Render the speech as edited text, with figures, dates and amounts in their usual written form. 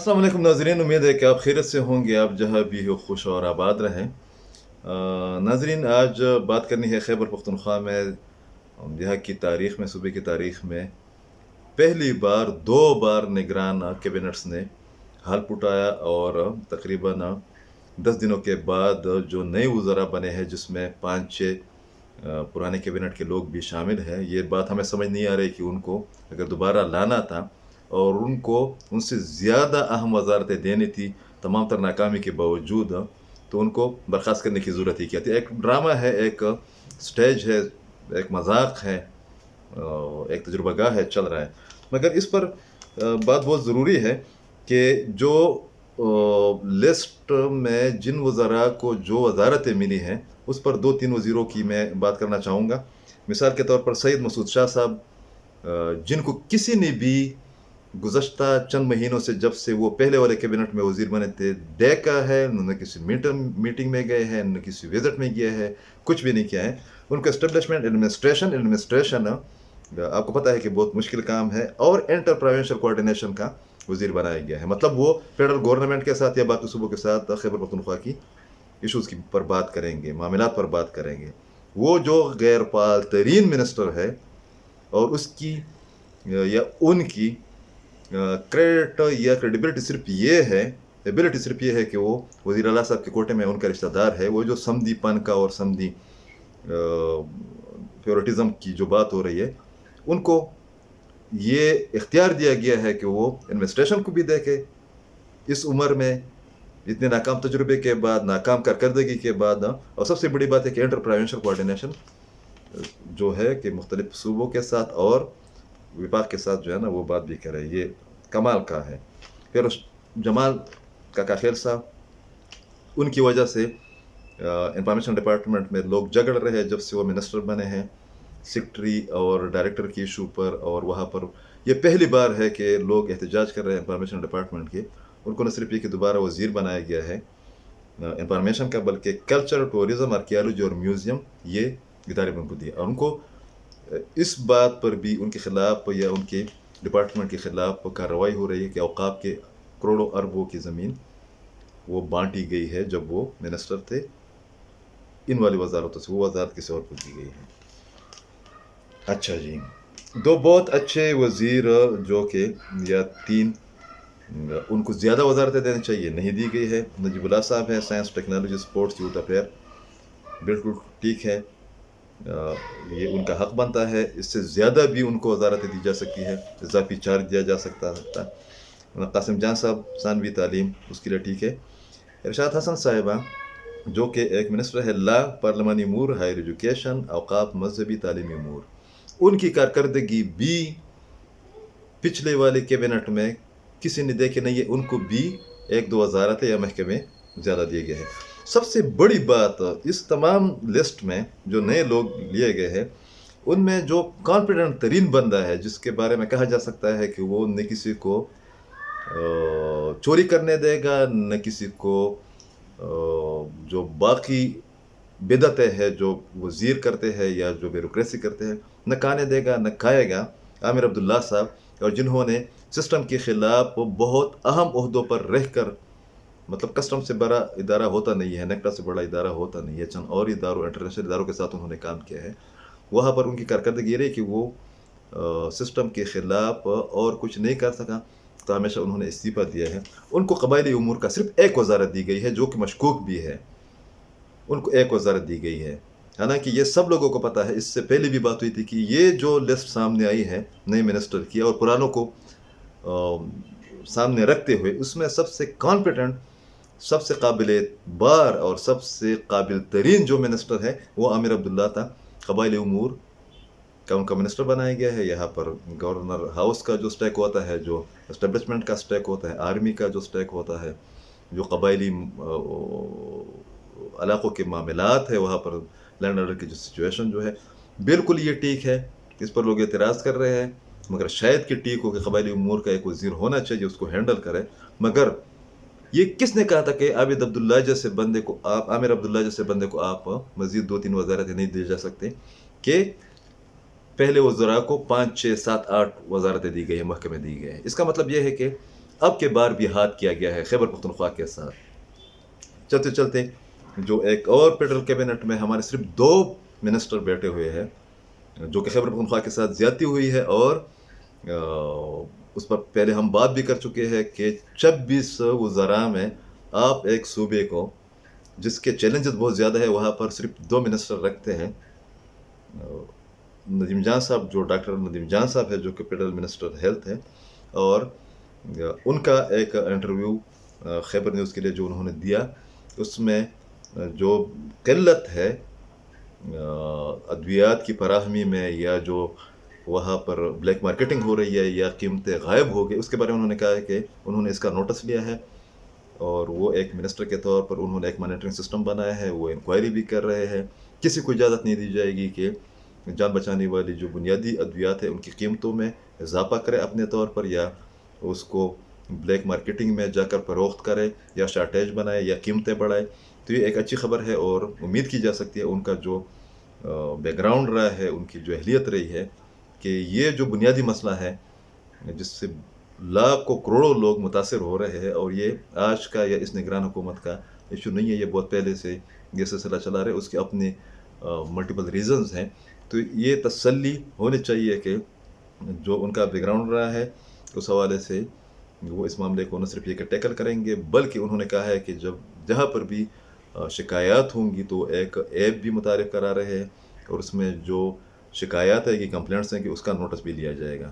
अस्सलाम वालेकुम नाज़रीन, उम्मीद है कि आप खैरियत से होंगे। आप जहाँ भी हो खुश और आबाद रहें। नाज़रीन, आज बात करनी है खैबर पख्तूनख्वा में यहाँ की तारीख़ में, सूबे की तारीख़ में पहली बार 2 बार निगरान कैबिनेट्स ने हल्फ उठाया और तकरीबन 10 दिनों के बाद जो नए वज़रा बने हैं, जिसमें 5-6 पुराने कैबिनेट के लोग भी शामिल हैं। ये बात हमें समझ नहीं आ रही कि उनको अगर दोबारा लाना था और उनको उनसे ज़्यादा अहम वज़ारतें देनी थी तमाम तर नाकामी के बावजूद, तो उनको बर्खास्त करने की ज़रूरत ही क्या थी। एक ड्रामा है, एक स्टेज है, एक मजाक है, एक तजुर्बागाह है, चल रहा है। मगर इस पर बात बहुत ज़रूरी है कि जो लिस्ट में जिन वज़रा को जो वज़ारतें मिली हैं, उस पर 2-3 वज़ीरों की मैं बात करना चाहूँगा। मिसाल के तौर पर सईद मसूद शाह साहब, जिनको किसी ने भी गुज़श्ता चंद महीनों से, जब से वो पहले वाले कैबिनेट में वज़ीर बने थे, देखा है न किसी मीटिंग में गए हैं, न किसी विज़िट में गए हैं, कुछ भी नहीं किया है। उनका एस्टेब्लिशमेंट एडमिनिस्ट्रेशन आपको पता है कि बहुत मुश्किल काम है, और इंटर प्रोविंशियल कोऑर्डिनेशन का वज़ीर बनाया गया है। मतलब वो फेडरल गवर्नमेंट के साथ या बाकी सूबों के साथ खैबर पख्तूनख्वा की इशूज़ की पर बात करेंगे, मामलात पर बात करेंगे। वो जो गैर फाल तरीन मिनिस्टर है और उसकी या उनकी क्रेडिट या क्रेडिबिलिटी सिर्फ ये है, एबिलिटी सिर्फ ये है कि वो वज़ीर आला साहब के कोटे में उनका रिश्तेदार है। वो जो समदीपन का और समदी फेवरेटिज़म की जो बात हो रही है, उनको ये इख्तियार दिया गया है कि वो एडमिनिस्ट्रेशन को भी देखे। इस उम्र में इतने नाकाम तजुर्बे के बाद, नाकाम कारकर्दगी के बाद, और सबसे बड़ी बात है कि इंटर प्रोविंशियल कोऑर्डिनेशन जो है कि मुख्तलिफ सूबों के साथ और विभाग के साथ जो है ना, वो बात भी करे, ये कमाल का है। फिर जमाल काका खेल साहब, उनकी वजह से इंफॉर्मेशन डिपार्टमेंट में लोग झगड़ रहे हैं जब से वो मिनिस्टर बने हैं, सेक्रेटरी और डायरेक्टर की इशू पर। और वहाँ पर ये पहली बार है कि लोग एहतजाज कर रहे हैं इंफॉर्मेशन डिपार्टमेंट के। उनको न सिर्फ ये कि दोबारा वज़ीर बनाया गया है इंफॉर्मेशन का, बल्कि कल्चर, टूरिज़म, आर्कियोलॉजी और म्यूज़ियम, ये इदारे में उनको दिए। और उनको इस बात पर भी उनके ख़िलाफ़ या उनके डिपार्टमेंट के ख़िलाफ़ कार्रवाई हो रही है कि औक़ाफ़ के करोड़ों अरबों की ज़मीन वो बांटी गई है जब वो मिनिस्टर थे इन वाली वजारतों से, वो वजारत किसी और को दी गई है। अच्छा जी, 2 बहुत अच्छे वज़ीर जो कि, या 3, उनको ज़्यादा वजारतें देनी चाहिए, नहीं दी गई है। नजीबुल्लाह साहब हैं, science, technology, sports, youth affair, बिल्कुल ठीक है, ये उनका हक़ बनता है। इससे ज़्यादा भी उनको वजारतें दी जा सकती है, इजाफी चार्ज दिया जा सकता है। कासिम जान साहब, सानवी तालीम, उसके लिए ठीक है। इरशाद हसन साहिबा, जो कि एक मिनिस्टर है ला, पार्लिमानी अमूर, हायर एजुकेशन, औक़ाफ़, मजहबी तालीमी अमूर, उनकी कारकर्दगी भी पिछले वाले कैबिनेट में किसी ने देखे नहीं है। उनको भी 1-2 वजारतें या महकमे ज़्यादा दिए गए हैं। सबसे बड़ी बात, इस तमाम लिस्ट में जो नए लोग लिए गए हैं, उनमें जो कॉन्फिडेंट तरीन बंदा है, जिसके बारे में कहा जा सकता है कि वो न किसी को चोरी करने देगा, न किसी को जो बाकी बिदतें हैं जो वज़ीर करते हैं या जो ब्यूरोक्रेसी करते हैं, न खाने देगा न खाएगा, आमिर अब्दुल्ला साहब। और जिन्होंने सिस्टम के ख़िलाफ़ बहुत अहम ओहदों पर रह कर, मतलब कस्टम से बड़ा इदारा होता नहीं है, नेक्टा से बड़ा इदारा होता नहीं है, चंद और इदारों, इंटरनेशनल इदारों के साथ उन्होंने काम किया है। वहाँ पर उनकी कारकर्दगी ये रही कि वो सिस्टम के ख़िलाफ़ और कुछ नहीं कर सका, तो हमेशा उन्होंने इस्तीफ़ा दिया है। उनको क़बायली उमूर का सिर्फ एक वजारत दी गई है, जो कि मशकूक भी है, उनको एक वजारत दी गई है। हालांकि ये सब लोगों को पता है, इससे पहले भी बात हुई थी कि ये जो लिस्ट सामने आई है नए मिनिस्टर की और पुरानों को सामने रखते हुए, उसमें सबसे कॉन्फिडेंट, सबसे काबिल बार और सबसे काबिल तरीन जो मिनिस्टर है वो आमिर अब्दुल्ला था। क़बायली उमूर का उनका मिनिस्टर बनाया गया है। यहाँ पर गवर्नर हाउस का जो स्टेक होता है, जो एस्टेब्लिशमेंट का स्टेक होता है, आर्मी का जो स्टेक होता है, जो क़बायली इलाक़ों के मामलात है, वहाँ पर लैंड ऑर्डर की जो सिचुएशन जो है, बिल्कुल ये ठीक है। इस पर लोग एतराज़ कर रहे हैं, मगर शायद कि ठीक हो कि क़बायली उमूर का एक वज़ीर होना चाहिए, उसको हैंडल करे। मगर ये किसने कहा था कि आमिर अब्दुल्ला जैसे बंदे को आप मज़ीद 2-3 वज़ारतें नहीं दी जा सकते, कि पहले वज़रा को 5, 6, 7, 8 वज़ारतें दी गई हैं, महकमे दी गए हैं। इसका मतलब यह है कि اب کے بار بھی ہاتھ کیا گیا ہے خیبر پختونخوا کے ساتھ. چلتے چلتے جو ایک اور فیڈرل کیبنٹ میں ہمارے صرف 2 منسٹر بیٹھے ہوئے ہیں جو کہ خیبر پختونخوا کے ساتھ زیادتی ہوئی ہے، اور اس پر پہلے ہم بات بھی کر چکے ہیں کہ 26 وزراء میں آپ ایک صوبے کو جس کے چیلنجز بہت زیادہ ہے وہاں پر صرف 2 منسٹر رکھتے ہیں. ندیم جان صاحب، جو ڈاکٹر ندیم جان صاحب ہے جو کہ فیڈرل منسٹر ہیلتھ ہیں، اور ان کا ایک انٹرویو خیبر نیوز کے لیے جو انہوں نے دیا، اس میں جو قلت ہے ادویات کی فراہمی میں، یا جو وہاں پر بلیک مارکیٹنگ ہو رہی ہے یا قیمتیں غائب ہو گئی، اس کے بارے میں انہوں نے کہا ہے کہ انہوں نے اس کا نوٹس لیا ہے، اور وہ ایک منسٹر کے طور پر انہوں نے ایک مانیٹرنگ سسٹم بنایا ہے، وہ انکوائری بھی کر رہے ہیں. کسی کو اجازت نہیں دی جائے گی کہ جان بچانے والی جو بنیادی ادویات ہیں ان کی قیمتوں میں اضافہ کرے اپنے طور پر، یا اس کو بلیک مارکیٹنگ میں جا کر فروخت کرے، یا شارٹیج بنائے، یا قیمتیں بڑھائے. تو یہ ایک اچھی خبر ہے، اور امید کی جا سکتی ہے ان کا جو بیک گراؤنڈ رہا ہے، ان کی جو اہلیت رہی ہے، کہ یہ جو بنیادی مسئلہ ہے جس سے لاکھوں کروڑوں لوگ متاثر ہو رہے ہیں، اور یہ آج کا یا اس نگران حکومت کا ایشو نہیں ہے، یہ بہت پہلے سے یہ سلسلہ چلا رہے، اس کے اپنے ملٹیپل ریزنز ہیں. تو یہ تسلی ہونی چاہیے کہ جو ان کا بیک گراؤنڈ رہا ہے اس حوالے سے وہ اس معاملے کو نہ صرف یہ کہ ٹیکل کریں گے، بلکہ انہوں نے کہا ہے کہ جہاں پر بھی شکایات ہوں گی تو ایک ایپ بھی متعارف کرا رہے ہیں، اور اس میں جو شکایات ہے کہ کمپلینٹس ہیں کہ اس کا نوٹس بھی لیا جائے گا.